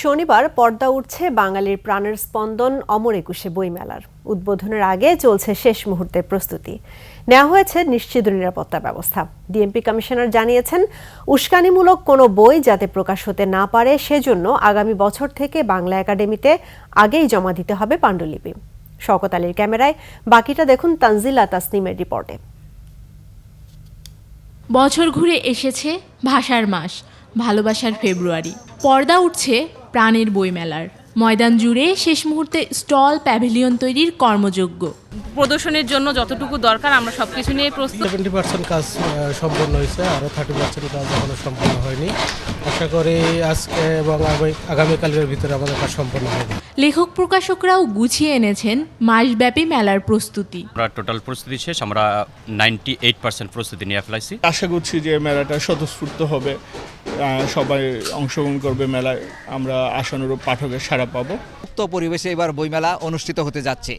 শনিবার পর্দা উঠছে বাঙালির প্রাণের স্পন্দন অমর একুশে বইমেলার। উদ্বোধনের আগে চলছে শেষ মুহূর্তের প্রস্তুতি। নেওয়া হয়েছে নিশ্চিত নিরাপত্তা ব্যবস্থা। ডিএমপি কমিশনার জানিয়েছেন, উস্কানিমূলক কোনো বই যাতে প্রকাশ হতে না পারে সেজন্য আগামী বছর থেকে বাংলা একাডেমিতে আগেই জমা দিতে হবে পাণ্ডুলিপি। শওকত আলীর ক্যামেরায় বাকিটা দেখুন তানজিলা তাসনিমের রিপোর্টে। বছর ঘুরে এসেছে ভাষার মাস, ভালোবাসার ফেব্রুয়ারি। পর্দা উঠছে প্রাণের বইমেলার। ময়দান জুড়ে শেষ মুহূর্তে স্টল, প্যাভিলিয়ন তৈরির কর্মযজ্ঞ। প্রদর্শনের জন্য যতটুকু দরকার আমরা সবকিছু নিয়ে প্রস্তুত। 70% কাজ সম্পন্ন হয়েছে, আরও 30% কাজ এখনো সম্পন্ন হয়নি। আশা করি আজকে এবং আগামীকালের ভিতরে আমাদের কাজ সম্পন্ন হবে। লেখক প্রকাশকরাও গুছিয়ে এনেছেন মাসব্যাপী মেলার প্রস্তুতি। আমরা টোটাল প্রস্তুতি শেষ, আমরা 98% প্রস্তুতি নিয়ে ফেলাইছি। আশা করছি যে মেলাটা স্বতঃস্ফূর্ত হবে, সবাই অংশগ্রহণ করবে মেলায়, আমরা আশানুরূপ পাঠকের সাড়া পাবো। মুক্ত পরিবেশে এবার বইমেলা অনুষ্ঠিত হতে যাচ্ছে।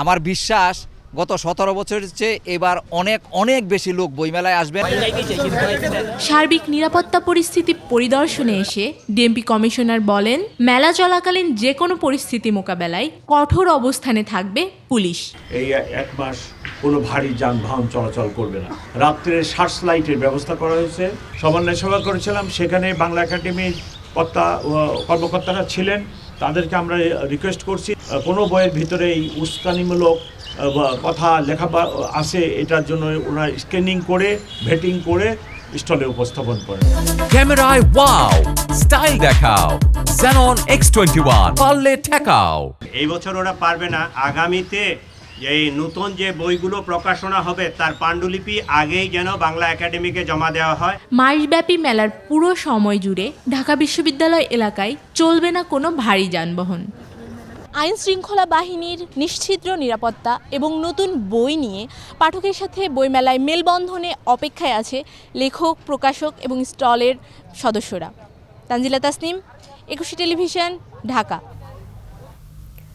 আমার বিশ্বাস গত 17 বছরের চেয়ে এবার অনেক বেশি লোক বইমেলায় আসবে। সার্বিক নিরাপত্তা পরিস্থিতি পরিদর্শনে এসে ডিএমপি কমিশনার বলেন, মেলা চলাকালীন যে কোনো পরিস্থিতি মোকাবেলায় কঠোর অবস্থানে থাকবে পুলিশ। এই এক মাস কোনো ভারী যানবাহন চলাচল করবে না। রাত্রে সার্চ লাইটের ব্যবস্থা করা হয়েছে। সমন্বয় সভা করেছিলাম, সেখানে বাংলা একাডেমির কর্মকর্তারা ছিলেন। তাদেরকে আমরা রিকোয়েস্ট করছি, কোনো বইয়ের ভিতরে এই উস্কানিমূলক কথা লেখা আছে, এটার জন্য ওরা স্ক্যানিং করে ভেটিং করে স্টলে উপস্থাপন করেন। ক্যামেরায় ওয়াও, স্টাইল দেখাও, Xenon X21 পারলে ঠেকাও। এই বছর ওরা পারবে না, আগামীতে এই নতুন যে বইগুলো প্রকাশনা হবে তার পাণ্ডুলিপি আগেই যেন বাংলা একাডেমিকে জমা দেওয়া হয়। মাসব্যাপী মেলার পুরো সময় জুড়ে ঢাকা বিশ্ববিদ্যালয় এলাকায় চলবে না কোনো ভারী যানবাহন। আইন শৃঙ্খলা বাহিনীর নিশ্ছিদ্র নিরাপত্তা এবং নতুন বই নিয়ে পাঠকের সাথে বইমেলায় মেলবন্ধনে অপেক্ষায় আছে লেখক, প্রকাশক এবং স্টলের সদস্যরা। তানজিলা তাসনিম, একুশে টেলিভিশন, ঢাকা।